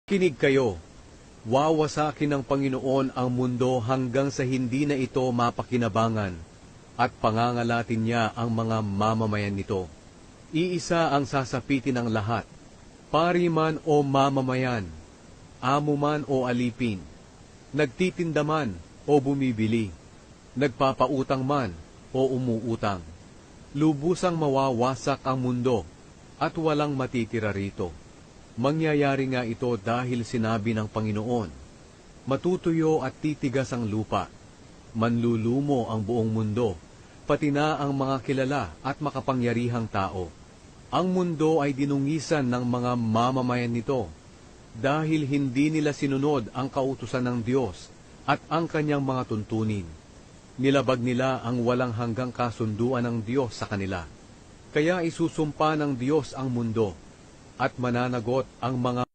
Kinig kayo, wawasakin ng Panginoon ang mundo hanggang sa hindi na ito mapakinabangan, at pangangalatin niya ang mga mamamayan nito. Iisa ang sasapitin ng lahat, pari man o mamamayan, amo man o alipin, nagtitinda man o bumibili, nagpapautang man o umuutang. Lubusang mawawasak ang mundo at walang matitira rito. Mangyayari nga ito dahil sinabi ng Panginoon, matutuyo at titigas ang lupa, manlulumo ang buong mundo, pati na ang mga kilala at makapangyarihang tao. Ang mundo ay dinungisan ng mga mamamayan nito, dahil hindi nila sinunod ang kautusan ng Diyos at ang kanyang mga tuntunin. Nilabag nila ang walang hanggang kasunduan ng Diyos sa kanila. Kaya isusumpa ng Diyos ang mundo, at mananagot ang mga